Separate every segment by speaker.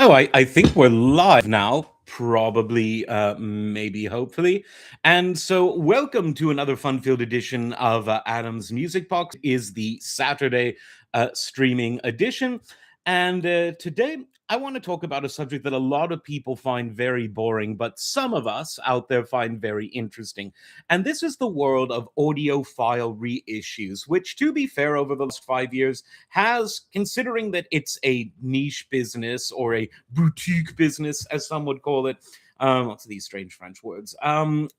Speaker 1: Oh, I think we're live now, probably, maybe, hopefully. And so, welcome to another fun-filled edition of Adam's Music Box. Is the Saturday streaming edition, and today I want to talk about a subject that a lot of people find very boring, but some of us out there find very interesting. And this is the world of audiophile reissues, which, to be fair, over the last 5 years has, considering that it's a niche business or a boutique business, as some would call it. Lots of these strange French words.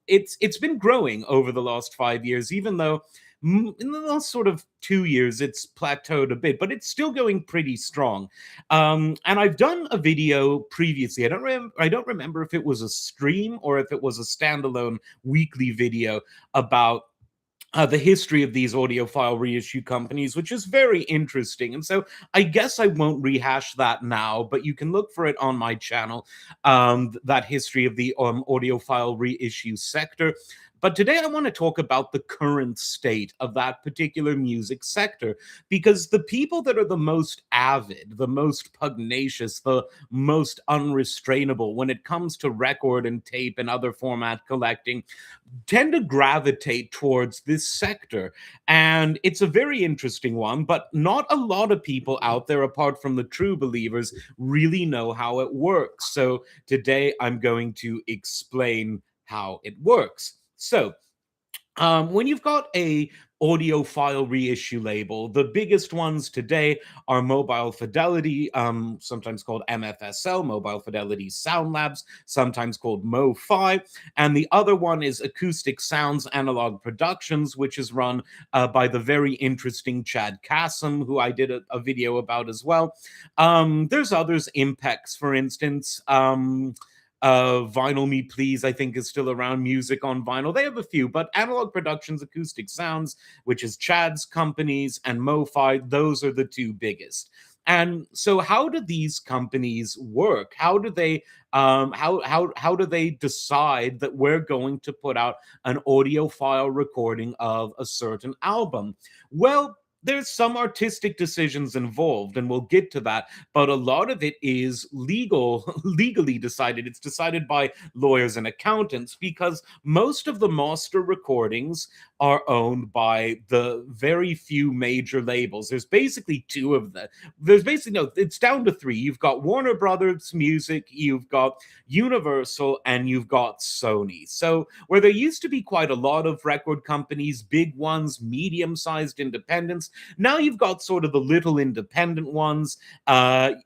Speaker 1: It's been growing over the last 5 years, even though in the last sort of 2 years it's plateaued a bit, but it's still going pretty strong. And I've done a video previously. I don't remember if it was a stream or if it was a standalone weekly video about the history of these audiophile reissue companies, which is very interesting. And so I guess I won't rehash that now, but you can look for it on my channel, that history of the audiophile reissue sector. But today I want to talk about the current state of that particular music sector, because the people that are the most avid, the most pugnacious, the most unrestrainable when it comes to record and tape and other format collecting tend to gravitate towards this sector. And it's a very interesting one, but not a lot of people out there, apart from the true believers, really know how it works. So today I'm going to explain how it works. So, when you've got a audiophile reissue label, the biggest ones today are Mobile Fidelity, sometimes called MFSL, Mobile Fidelity Sound Labs, sometimes called Mo-Fi, and the other one is Acoustic Sounds Analog Productions, which is run by the very interesting Chad Kassem, who I did a video about as well. There's others, Impex, for instance. Vinyl Me Please, I think, is still around. Music on Vinyl, they have a few, but Analog Productions, Acoustic Sounds, which is Chad's companies, and Mo-Fi, those are the two biggest. And so how do these companies work? How do they how do they decide that we're going to put out an audiophile recording of a certain album? Well, there's some artistic decisions involved, and we'll get to that, but a lot of it is legally decided. It's decided by lawyers and accountants, because most of the master recordings are owned by the very few major labels. There's basically two of them. There's basically, no, it's down to three. You've got Warner Brothers Music, you've got Universal, and you've got Sony. So where there used to be quite a lot of record companies, big ones, medium-sized independents, now you've got sort of the little independent ones,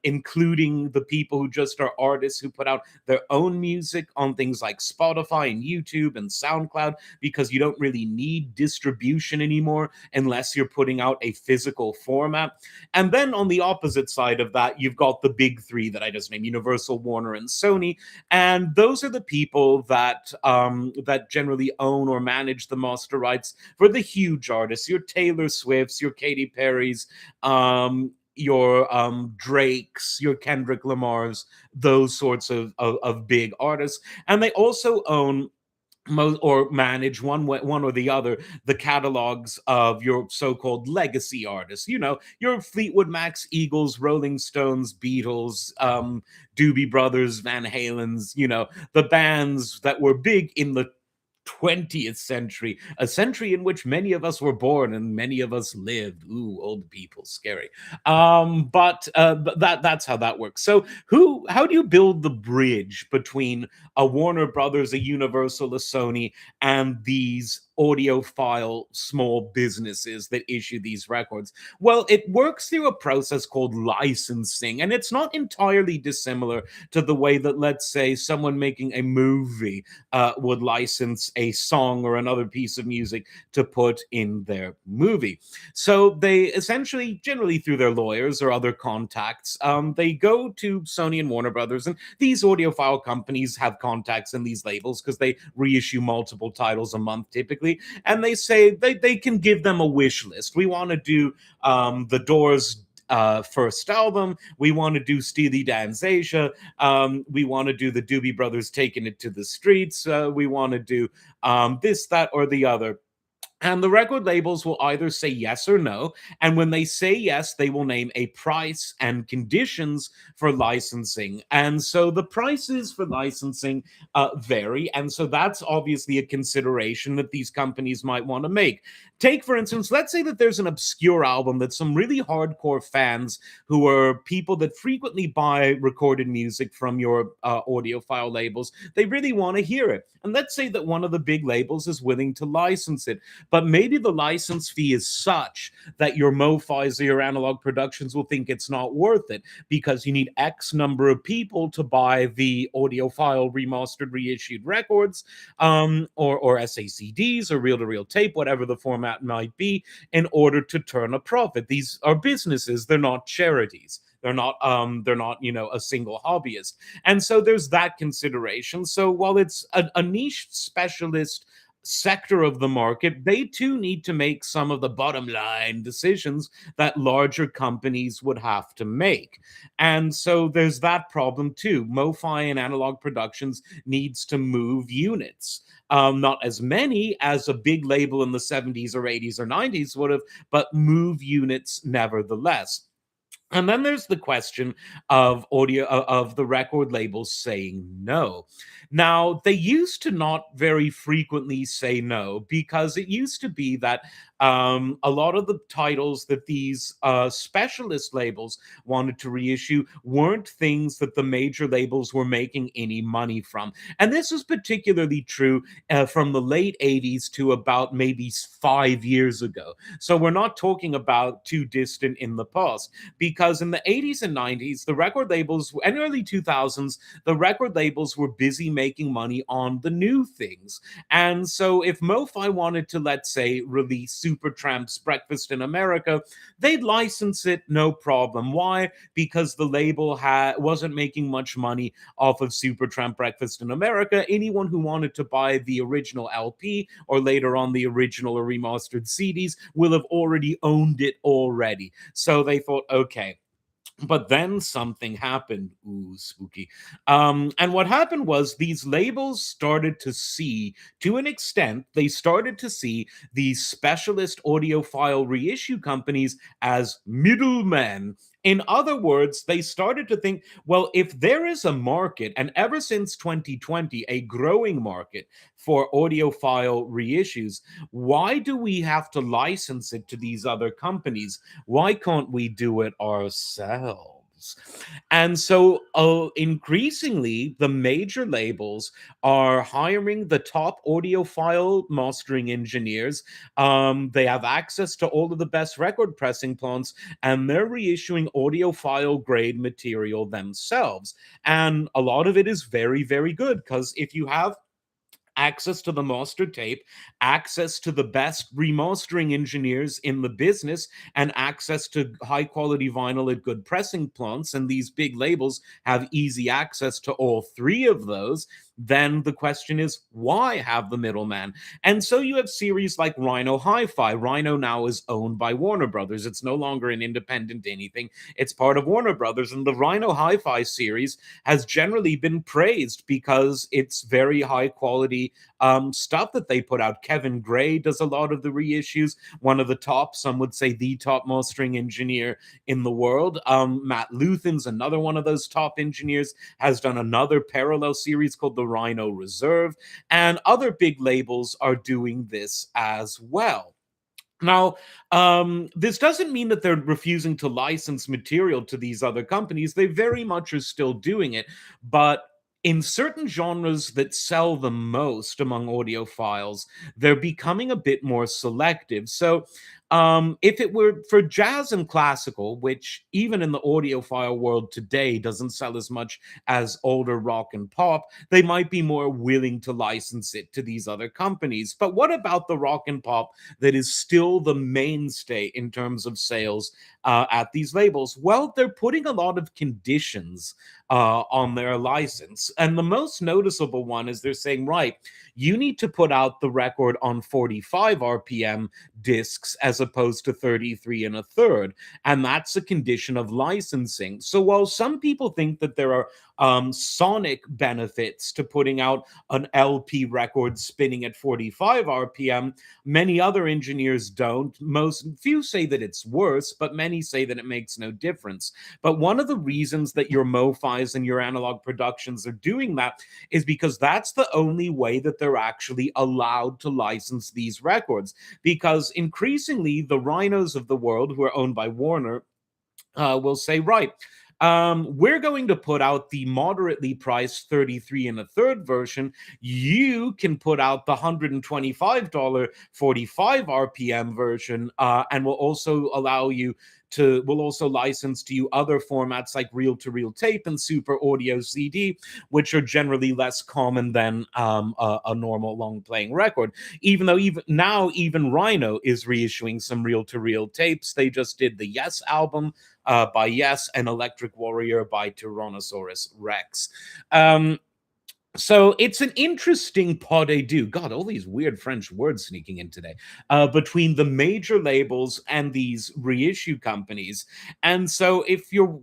Speaker 1: including the people who just are artists who put out their own music on things like Spotify and YouTube and SoundCloud, because you don't really need distribution anymore unless you're putting out a physical format. And then on the opposite side of that, you've got the big three that I just named: Universal, Warner, and Sony. And those are the people that that generally own or manage the master rights for the huge artists, your Taylor Swifts, your Katy Perry's, your Drakes, your Kendrick Lamars, those sorts of big artists. And they also own or manage one or the other the catalogs of your so-called legacy artists, your Fleetwood Macs, Eagles, Rolling Stones, Beatles, Doobie Brothers, Van Halen's, the bands that were big in the 20th century, a century in which many of us were born and many of us lived. Ooh, old people, scary. But that's how that works. So how do you build the bridge between a Warner Brothers, a Universal, a Sony, and these audiophile small businesses that issue these records? Well, it works through a process called licensing, and it's not entirely dissimilar to the way that, let's say, someone making a movie would license a song or another piece of music to put in their movie. So they essentially, generally through their lawyers or other contacts, they go to Sony and Warner Brothers, and these audiophile companies have contacts in these labels because they reissue multiple titles a month typically, and they say they can give them a wish list. We want to do the Doors first album. We want to do Steely Dan's Asia. We want to do the Doobie Brothers Taking It to the Streets. We want to do this, that, or the other. And the record labels will either say yes or no. And when they say yes, they will name a price and conditions for licensing. And so the prices for licensing vary. And so that's obviously a consideration that these companies might want to make. Take, for instance, let's say that there's an obscure album that some really hardcore fans who are people that frequently buy recorded music from your audiophile labels, they really want to hear it. And let's say that one of the big labels is willing to license it, but maybe the license fee is such that your MoFis or your analog productions will think it's not worth it because you need X number of people to buy the audiophile remastered reissued records, or SACDs or reel to reel tape, whatever the format might be, in order to turn a profit. These are businesses, they're not charities. They're not a single hobbyist. And so there's that consideration. So while it's a niche specialist sector of the market, they too need to make some of the bottom line decisions that larger companies would have to make. And so there's that problem too. MoFi and Analog Productions needs to move units. Not as many as a big label in the 70s or 80s or 90s would have, but move units nevertheless. And then there's the question of of the record labels saying no. Now, they used to not very frequently say no because it used to be that a lot of the titles that these specialist labels wanted to reissue weren't things that the major labels were making any money from. And this was particularly true from the late 80s to about maybe 5 years ago. So we're not talking about too distant in the past, because in the 80s and 90s, the record labels and early 2000s, the record labels were busy making money on the new things. And so if MoFi wanted to, let's say, release Supertramp's Breakfast in America, they'd license it no problem. Why? Because the label wasn't making much money off of Supertramp Breakfast in America. Anyone who wanted to buy the original LP or later on the original or remastered CDs will have already owned it already. So they thought, okay. But then something happened. Ooh, spooky. And what happened was these labels started to see, to an extent, they started to see these specialist audiophile reissue companies as middlemen. In other words, they started to think, well, if there is a market, and ever since 2020, a growing market for audiophile reissues, why do we have to license it to these other companies? Why can't we do it ourselves? And so, increasingly, the major labels are hiring the top audiophile mastering engineers. They have access to all of the best record pressing plants, and they're reissuing audiophile grade material themselves. And a lot of it is very, very good because if you have access to the master tape, access to the best remastering engineers in the business, and access to high quality vinyl at good pressing plants, and these big labels have easy access to all three of those, then the question is, why have the middleman? And so you have series like Rhino Hi-Fi. Rhino now is owned by Warner Brothers. It's no longer an independent anything. It's part of Warner Brothers. And the Rhino Hi-Fi series has generally been praised because it's very high quality stuff that they put out. Kevin Gray does a lot of the reissues, one of the top, some would say the top mastering engineer in the world. Matt Luthen's another one of those top engineers, has done another parallel series called the Rhino Reserve, and other big labels are doing this as well. Now, this doesn't mean that they're refusing to license material to these other companies. They very much are still doing it. But in certain genres that sell the most among audiophiles, they're becoming a bit more selective. So, if it were for jazz and classical, which even in the audiophile world today doesn't sell as much as older rock and pop, they might be more willing to license it to these other companies. But what about the rock and pop that is still the mainstay in terms of sales at these labels? Well, they're putting a lot of conditions on their license. And the most noticeable one is they're saying, right, you need to put out the record on 45 RPM discs as opposed to 33 and a third. And that's a condition of licensing. So while some people think that there are sonic benefits to putting out an LP record spinning at 45 RPM. Many other engineers don't. Most few say that it's worse, but many say that it makes no difference. But one of the reasons that your MoFis and your analog productions are doing that is because that's the only way that they're actually allowed to license these records. Because increasingly, the rhinos of the world, who are owned by Warner, will say, right, we're going to put out the moderately priced 33 and a third version. You can put out the $125 45 RPM version, and we'll also allow you to, we'll also license to you other formats like reel to reel tape and super audio CD, which are generally less common than a normal long playing record. Even though even now, even Rhino is reissuing some reel to reel tapes. They just did the Yes album by Yes and Electric Warrior by Tyrannosaurus Rex. So it's an interesting pas de deux. God, all these weird French words sneaking in today, between the major labels and these reissue companies. And so if you're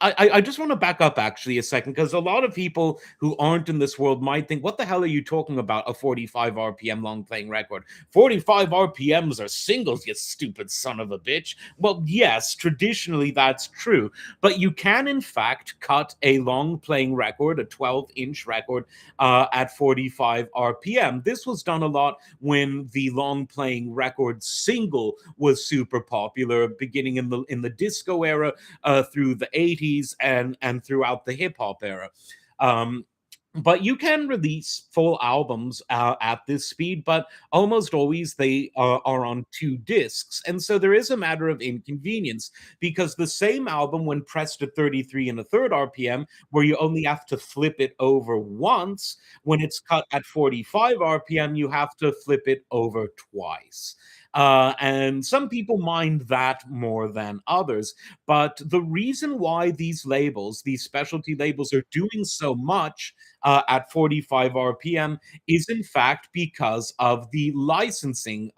Speaker 1: I just want to back up actually a second, because a lot of people who aren't in this world might think, what the hell are you talking about? A 45 RPM long playing record. 45 RPMs are singles, you stupid son of a bitch. Well, yes, traditionally that's true, but you can in fact cut a long playing record, a 12-inch record, at 45 RPM. This was done a lot when the long playing record single was super popular, beginning in the disco era, through the 80s and throughout the hip hop era. Um, but you can release full albums at this speed, but almost always they are on two discs. And so there is a matter of inconvenience, because the same album, when pressed at 33 and a third RPM, where you only have to flip it over once, when it's cut at 45 RPM, you have to flip it over twice. And some people mind that more than others. But the reason why these labels, these specialty labels, are doing so much at 45 RPM is in fact because of the licensing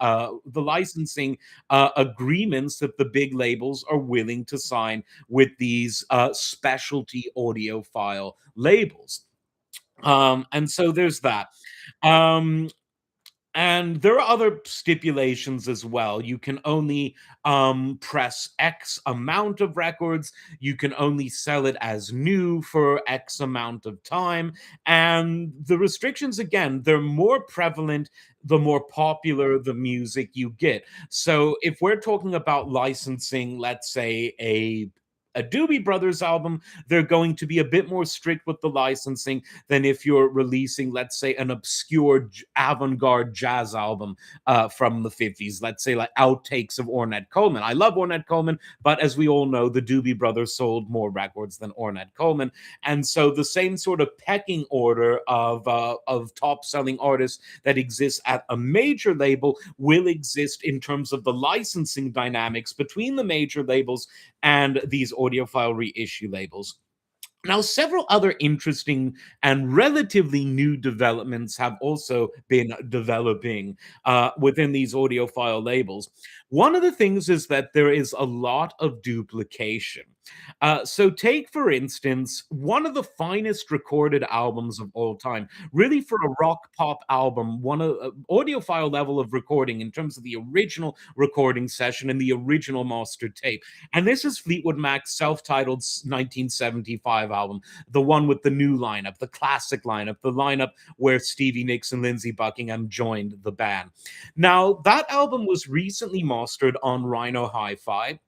Speaker 1: agreements that the big labels are willing to sign with these specialty audiophile labels. And so there's that. Um, and there are other stipulations as well. You can only press X amount of records. You can only sell it as new for X amount of time. And the restrictions, again, they're more prevalent the more popular the music you get. So if we're talking about licensing, let's say a Doobie Brothers album, they're going to be a bit more strict with the licensing than if you're releasing, let's say, an obscure avant-garde jazz album from the 50s. Let's say like outtakes of Ornette Coleman. I love Ornette Coleman, but as we all know, the Doobie Brothers sold more records than Ornette Coleman, and so the same sort of pecking order of top-selling artists that exists at a major label will exist in terms of the licensing dynamics between the major labels and these audiophile reissue labels. Now, several other interesting and relatively new developments have also been developing within these audiophile labels. One of the things is that there is a lot of duplication. So, take for instance one of the finest recorded albums of all time. Really, for a rock pop album, one of audiophile level of recording in terms of the original recording session and the original mastered tape. And this is Fleetwood Mac's self-titled 1975 album, the one with the new lineup, the classic lineup, the lineup where Stevie Nicks and Lindsey Buckingham joined the band. Now, that album was recently mastered on Rhino Hi-Fi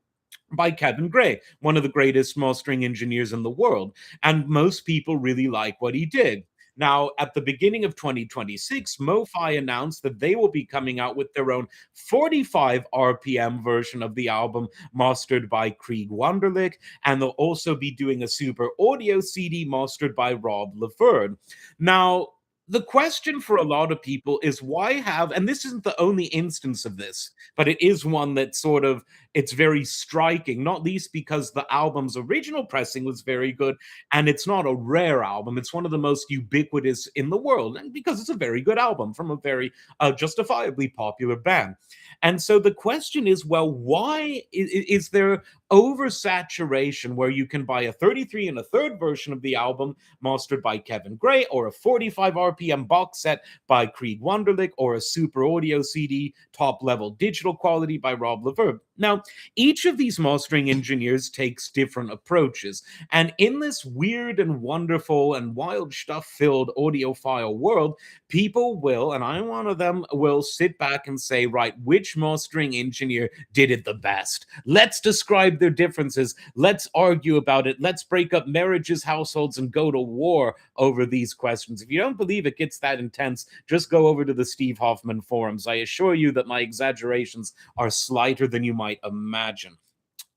Speaker 1: by Kevin Gray, one of the greatest mastering engineers in the world. And most people really like what he did. Now, at the beginning of 2026, MoFi announced that they will be coming out with their own 45 RPM version of the album, mastered by Krieg Wunderlich, and they'll also be doing a super audio CD mastered by Rob Leferd. Now, The question for a lot of people is why have, and this isn't the only instance of this, but it is one that sort of, it's very striking, not least because the album's original pressing was very good, and it's not a rare album. It's one of the most ubiquitous in the world, and because it's a very good album from a very justifiably popular band. And so the question is, well, why is there oversaturation where you can buy a 33 and a third version of the album mastered by Kevin Gray, or a 45 RPM box set by Krieg Wunderlich, or a super audio CD top level digital quality by Rob Leverb. Now, each of these mastering engineers takes different approaches, and in this weird and wonderful and wild stuff filled audiophile world, people will, and I'm one of them, will sit back and say, right, which mastering engineer did it the best? Let's describe their differences. Let's argue about it. Let's break up marriages, households, and go to war over these questions. If you don't believe it gets that intense, just go over to the Steve Hoffman forums. I assure you that my exaggerations are slighter than you might imagine.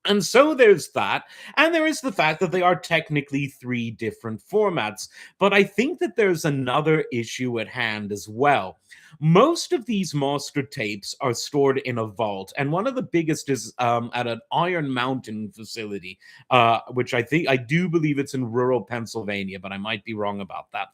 Speaker 1: And so there's that. And there is the fact that they are technically three different formats. But I think that there's another issue at hand as well. Most of these master tapes are stored in a vault. And one of the biggest is at an Iron Mountain facility, which I do believe it's in rural Pennsylvania, but I might be wrong about that.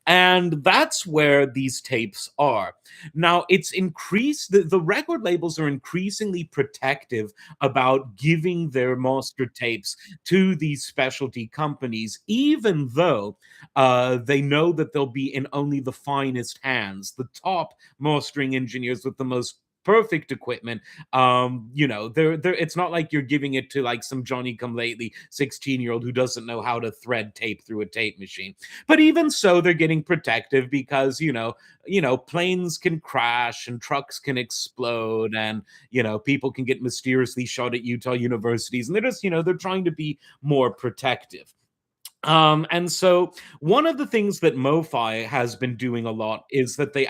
Speaker 1: And that's where these tapes are. Now, it's increased, the record labels are increasingly protective about giving their master tapes to these specialty companies, even though they know that they'll be in only the finest hands, the top mastering engineers with the most perfect equipment. They're it's not like you're giving it to like some Johnny come lately 16-year-old who doesn't know how to thread tape through a tape machine. But even so, they're getting protective because planes can crash and trucks can explode, and people can get mysteriously shot at Utah universities, and they're just they're trying to be more protective. And so one of the things that MoFi has been doing a lot is that they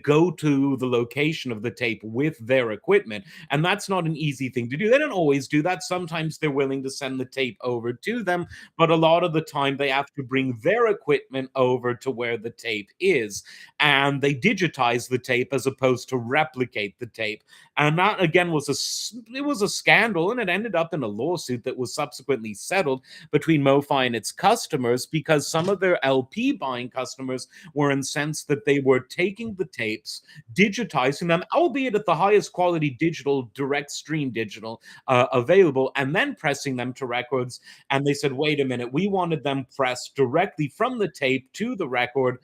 Speaker 1: go to the location of the tape with their equipment, and that's not an easy thing to do. They don't always do that. Sometimes they're willing to send the tape over to them, but a lot of the time they have to bring their equipment over to where the tape is, and they digitize the tape as opposed to replicate the tape. And that again it was a scandal, and it ended up in a lawsuit that was subsequently settled between MoFi and its customers, because some of their LP buying customers were incensed that they were taking the tapes, digitizing them, albeit at the highest quality digital, direct stream digital available, and then pressing them to records. And they said, wait a minute, we wanted them pressed directly from the tape to the record.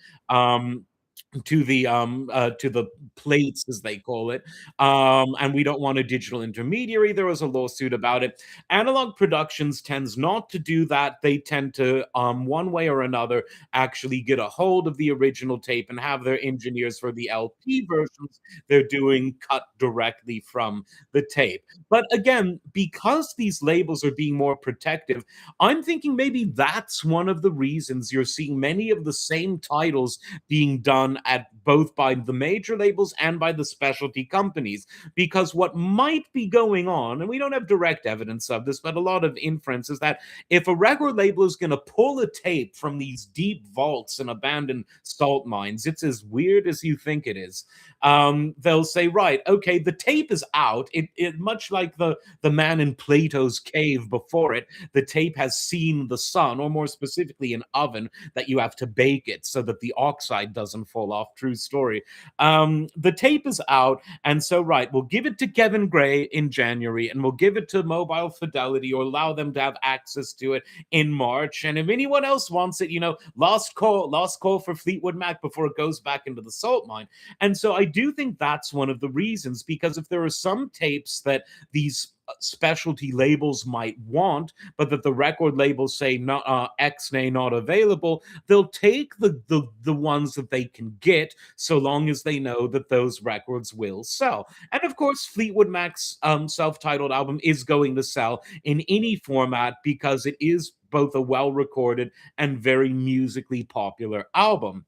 Speaker 1: To the plates, as they call it, and we don't want a digital intermediary. There was a lawsuit about it. Analog Productions tends not to do that. They tend to one way or another actually get a hold of the original tape and have their engineers for the LP versions they're doing cut directly from the tape. But again, because these labels are being more protective, I'm thinking maybe that's one of the reasons you're seeing many of the same titles being done at both by the major labels and by the specialty companies. Because what might be going on, and we don't have direct evidence of this, but a lot of inference is that if a record label is going to pull a tape from these deep vaults and abandoned salt mines, it's as weird as you think it is. They'll say, right, okay, the tape is out. It much like the man in Plato's cave before it, the tape has seen the sun, or more specifically, an oven that you have to bake it so that the oxide doesn't fall off. True story. The tape is out, and so right, we'll give it to Kevin Gray in January, and we'll give it to Mobile Fidelity, or allow them to have access to it in March. And if anyone else wants it, last call for Fleetwood Mac before it goes back into the salt mine. And so I do think that's one of the reasons, because if there are some tapes that these specialty labels might want, but that the record labels say not X-nay not available, they'll take the ones that they can get, so long as they know that those records will sell. And of course, Fleetwood Mac's self-titled album is going to sell in any format, because it is both a well-recorded and very musically popular album.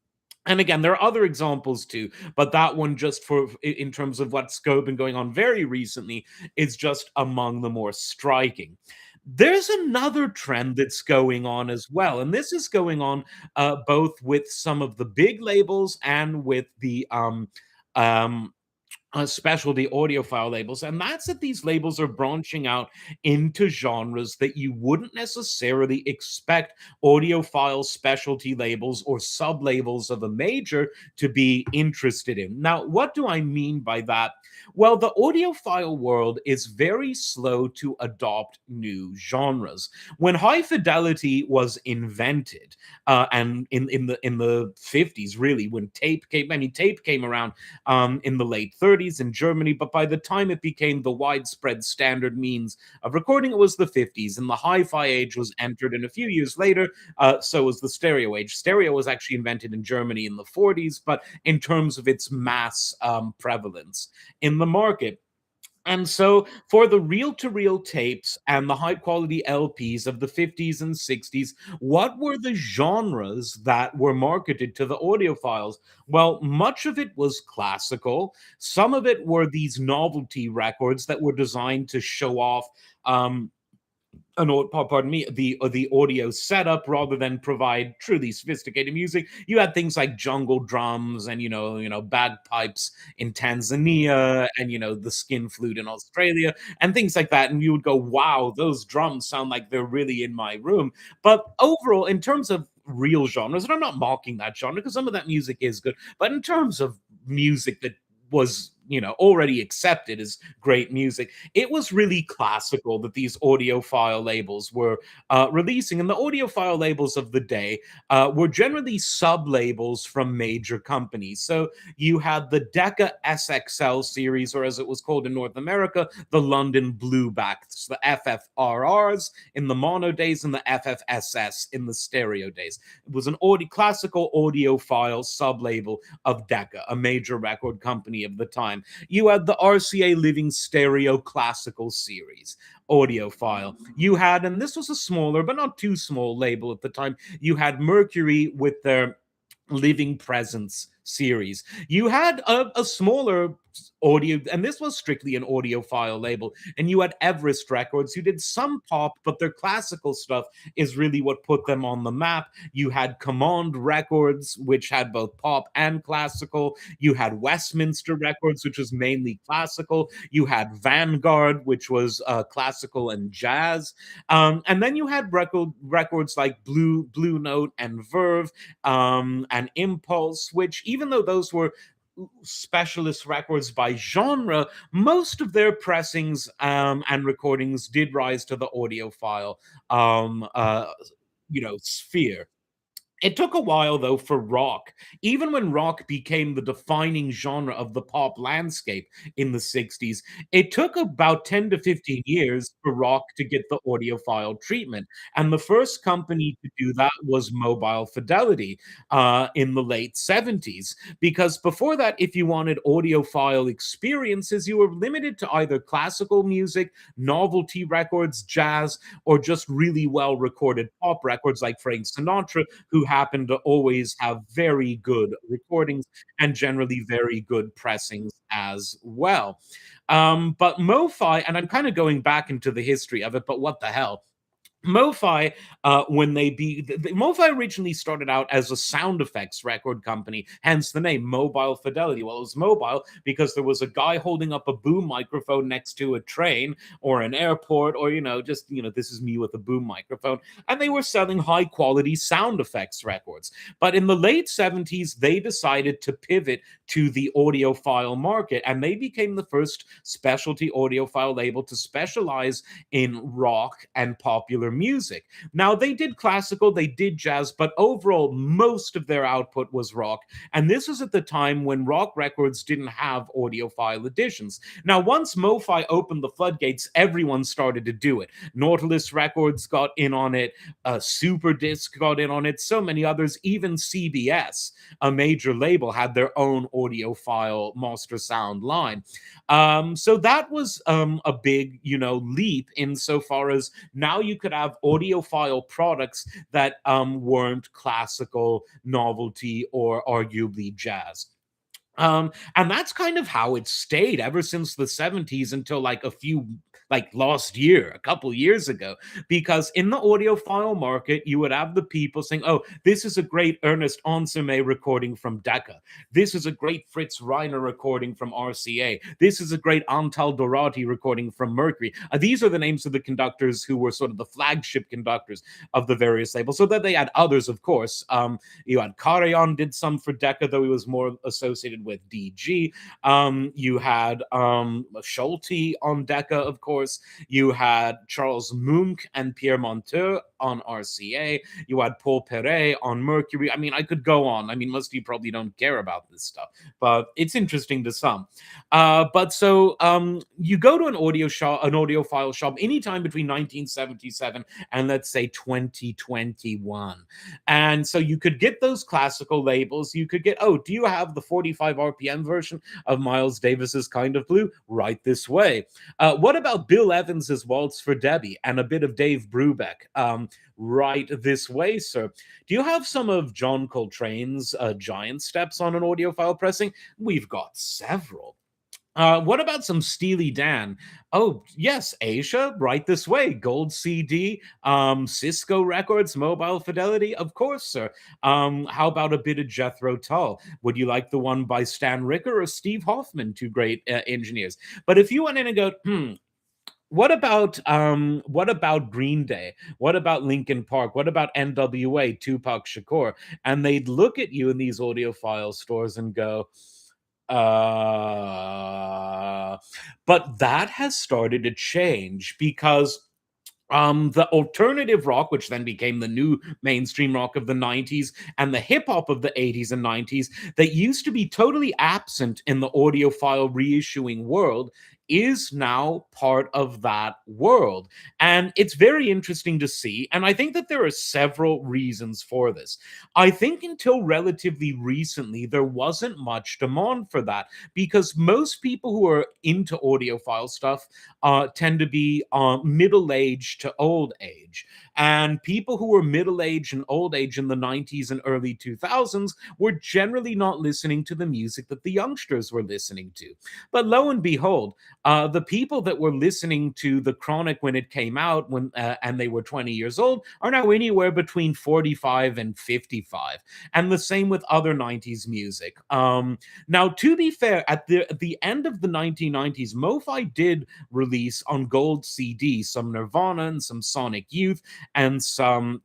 Speaker 1: And again, there are other examples too, but that one, just for in terms of what's been going on very recently, is just among the more striking. There's another trend that's going on as well, and this is going on, both with some of the big labels and with the, um specialty audiophile labels, and that's that these labels are branching out into genres that you wouldn't necessarily expect audiophile specialty labels or sub labels of a major to be interested in. Now, what do I mean by that? Well, the audiophile world is very slow to adopt new genres. When high fidelity was invented, and in the 50s, really, when tape came, I mean, tape came around in the late 30s in Germany, but by the time it became the widespread standard means of recording, it was the 50s, and the hi fi age was entered. And a few years later, so was the stereo age. Stereo was actually invented in Germany in the 40s, but in terms of its mass prevalence in the market, and so, for the reel to reel tapes and the high quality LPs of the 50s and 60s, what were the genres that were marketed to the audiophiles? Well, much of it was classical. Some of it were these novelty records that were designed to show off. Pardon me, the audio setup rather than provide truly sophisticated music. You had things like jungle drums and bagpipes in Tanzania, and the skin flute in Australia and things like that, and you would go, wow, those drums sound like they're really in my room. But overall, in terms of real genres, and I'm not mocking that genre because some of that music is good, but in terms of music that was already accepted as great music, it was really classical that these audiophile labels were releasing. And the audiophile labels of the day were generally sub labels from major companies. So you had the Decca SXL series, or as it was called in North America, the London Bluebacks, the FFRRs in the mono days and the FFSS in the stereo days. It was an classical audiophile sub label of Decca, a major record company of the time. You had the RCA Living Stereo Classical Series, audiophile. You had, and this was a smaller but not too small label at the time, you had Mercury with their Living Presence series. You had a smaller audio, and this was strictly an audiophile label. And you had Everest Records, who did some pop, but their classical stuff is really what put them on the map. You had Command Records, which had both pop and classical. You had Westminster Records, which was mainly classical. You had Vanguard, which was classical and jazz. And then you had records like Blue Note and Verve, and Impulse, which, even though those were specialist records by genre, most of their pressings and recordings did rise to the audiophile um, uh, sphere. It took a while, though, for rock. Even when rock became the defining genre of the pop landscape in the 60s, it took about 10 to 15 years for rock to get the audiophile treatment. And the first company to do that was Mobile Fidelity in the late 70s. Because before that, if you wanted audiophile experiences, you were limited to either classical music, novelty records, jazz, or just really well recorded pop records like Frank Sinatra, who happen to always have very good recordings and generally very good pressings as well. But MoFi, and I'm kind of going back into the history of it, but what the hell? MoFi, when they be MoFi originally started out as a sound effects record company, hence the name Mobile Fidelity. Well, it was mobile because there was a guy holding up a boom microphone next to a train or an airport, or just this is me with a boom microphone, and they were selling high quality sound effects records. But in the late 70s, they decided to pivot to the audiophile market, and they became the first specialty audiophile label to specialize in rock and popular music. Now, they did classical, they did jazz, but overall, most of their output was rock. And this was at the time when rock records didn't have audiophile editions. Now, once MoFi opened the floodgates, everyone started to do it. Nautilus Records got in on it, Super Disc got in on it, so many others, even CBS, a major label, had their own audiophile master sound line. So that was a big, leap insofar as now you could have audiophile products that weren't classical, novelty, or arguably jazz. And that's kind of how it stayed ever since the 70s until like a few, like last year, a couple years ago. Because in the audiophile market, you would have the people saying, oh, this is a great Ernest Ansermet recording from Decca. This is a great Fritz Reiner recording from RCA. This is a great Antal Dorati recording from Mercury. These are the names of the conductors who were sort of the flagship conductors of the various labels. So that they had others, of course. You had Karajan did some for Decca, though he was more associated with DG. You had Schulte on Decca, of course. You had Charles Munk and Pierre Monteux on RCA. You had Paul Perret on Mercury. I mean, I could go on. I mean, most of you probably don't care about this stuff, but it's interesting to some. But you go to an audio shop, an audiophile shop, anytime between 1977 and let's say 2021. And so you could get those classical labels. You could get, oh, do you have the 45 RPM version of Miles Davis's Kind of Blue? Right this way. What about Bill Evans's Waltz for Debbie and a bit of Dave Brubeck? Right this way, sir. Do you have some of John Coltrane's Giant Steps on an audiophile pressing? We've got several. What about some Steely Dan? Oh, yes, Asia, right this way. Gold CD, Cisco Records, Mobile Fidelity, of course, sir. How about a bit of Jethro Tull? Would you like the one by Stan Ricker or Steve Hoffman, two great engineers? But if you went in and go, what about Green Day? What about Linkin Park? What about NWA, Tupac Shakur? And they'd look at you in these audiophile stores and go, uh, but that has started to change because the alternative rock, which then became the new mainstream rock of the 90s, and the hip hop of the 80s and 90s, that used to be totally absent in the audiophile reissuing world, is now part of that world. And it's very interesting to see. And I think that there are several reasons for this. I think until relatively recently, there wasn't much demand for that because most people who are into audiophile stuff tend to be middle aged to old age. And people who were middle aged and old age in the 90s and early 2000s were generally not listening to the music that the youngsters were listening to. But lo and behold, the people that were listening to The Chronic when it came out, and they were 20 years old, are now anywhere between 45 and 55. And the same with other 90s music. Now, to be fair, at the end of the 1990s, MoFi did release on gold CD some Nirvana and some Sonic Youth and some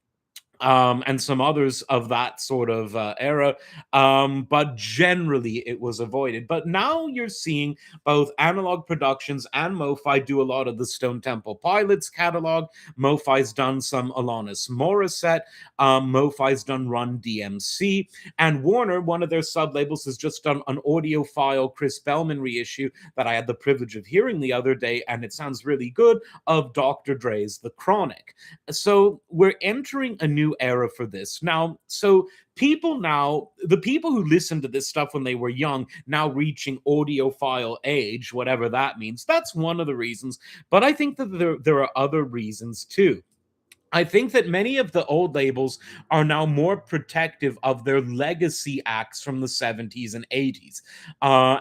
Speaker 1: others of that sort of era. But generally, it was avoided. But now you're seeing both Analog Productions and MoFi do a lot of the Stone Temple Pilots catalog. MoFi's done some Alanis Morissette. MoFi's done Run DMC. And Warner, one of their sub labels, has just done an audiophile Chris Bellman reissue that I had the privilege of hearing the other day. And it sounds really good, of Dr. Dre's The Chronic. So we're entering a new era for this. Now, so the people who listened to this stuff when they were young, now reaching audiophile age, whatever that means, that's one of the reasons. But I think that there are other reasons too. I think that many of the old labels are now more protective of their legacy acts from the 70s and 80s,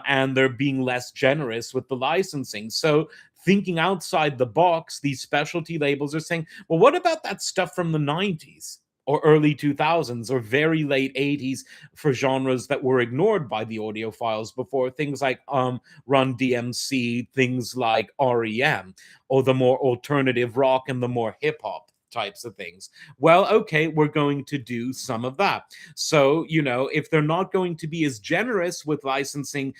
Speaker 1: and they're being less generous with the licensing. So, thinking outside the box, these specialty labels are saying, well, what about that stuff from the 90s? Or early 2000s or very late 80s for genres that were ignored by the audiophiles before, things like Run DMC, things like REM, or the more alternative rock and the more hip hop types of things. Well, okay, we're going to do some of that. So, if they're not going to be as generous with licensing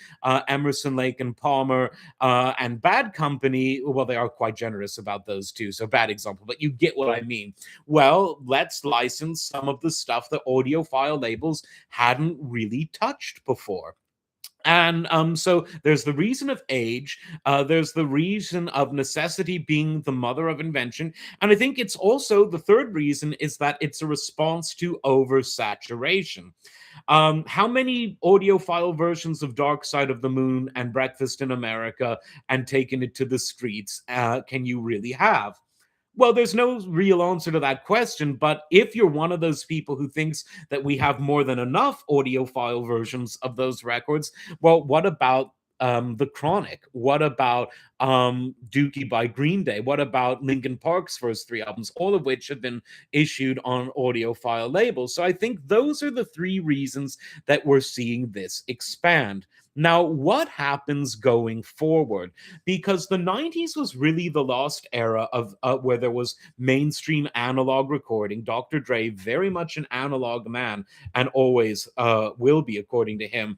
Speaker 1: Emerson, Lake and Palmer and Bad Company, well, they are quite generous about those too. So, bad example, but you get what I mean. Well, let's license some of the stuff that audiophile labels hadn't really touched before. And so there's the reason of age, there's the reason of necessity being the mother of invention. And I think it's also the third reason is that it's a response to oversaturation. How many audiophile versions of Dark Side of the Moon and Breakfast in America and Taking It to the Streets can you really have? Well, there's no real answer to that question, but if you're one of those people who thinks that we have more than enough audiophile versions of those records, well, what about The Chronic? What about Dookie by Green Day? What about Linkin Park's first three albums, all of which have been issued on audiophile labels? So I think those are the three reasons that we're seeing this expand. Now, what happens going forward? Because the 90s was really the lost era of where there was mainstream analog recording. Dr. Dre, very much an analog man, and always will be, according to him.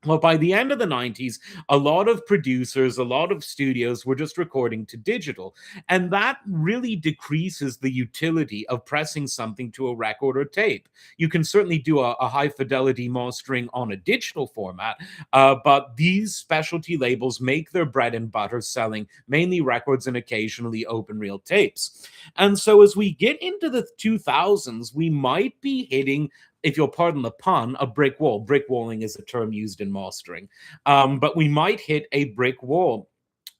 Speaker 1: Well, by the end of the 90s, a lot of producers, a lot of studios were just recording to digital. And that really decreases the utility of pressing something to a record or tape. You can certainly do a high fidelity mastering on a digital format, but these specialty labels make their bread and butter selling mainly records and occasionally open reel tapes. And so as we get into the 2000s, we might be hitting, if you'll pardon the pun, a brick wall. Brick walling is a term used in mastering. But we might hit a brick wall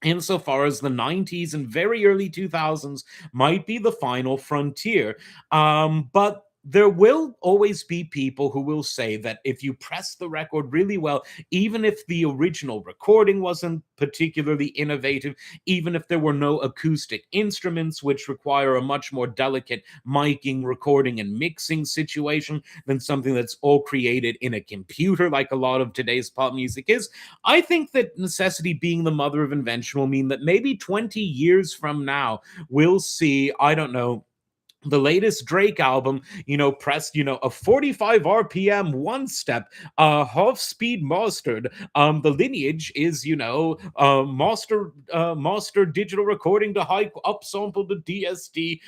Speaker 1: insofar as the 90s and very early 2000s might be the final frontier. But there will always be people who will say that if you press the record really well, even if the original recording wasn't particularly innovative, even if there were no acoustic instruments, which require a much more delicate miking, recording, and mixing situation than something that's all created in a computer, like a lot of today's pop music is, I think that necessity being the mother of invention will mean that maybe 20 years from now, we'll see, I don't know, the latest Drake album, pressed, a 45 RPM one step, half speed mastered. The lineage is, master digital recording to high upsample to DSD,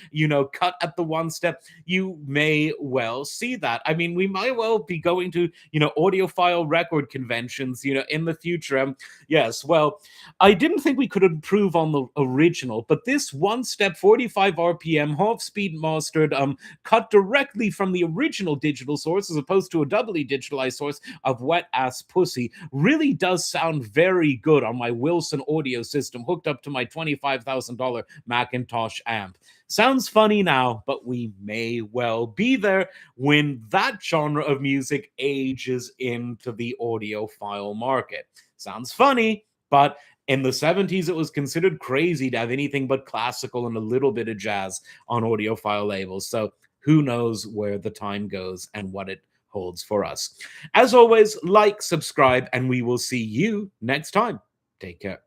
Speaker 1: cut at the one step. You may well see that. I mean, we might well be going to, audiophile record conventions, in the future. Yes, well, I didn't think we could improve on the original, but this one step 45 RPM half speed mastered, cut directly from the original digital source as opposed to a doubly digitalized source of wet ass pussy really does sound very good on my Wilson audio system hooked up to my $25,000 Macintosh amp. Sounds funny now, but we may well be there when that genre of music ages into the audiophile market. Sounds funny, but in the 70s, it was considered crazy to have anything but classical and a little bit of jazz on audiophile labels. So who knows where the time goes and what it holds for us. As always, like, subscribe, and we will see you next time. Take care.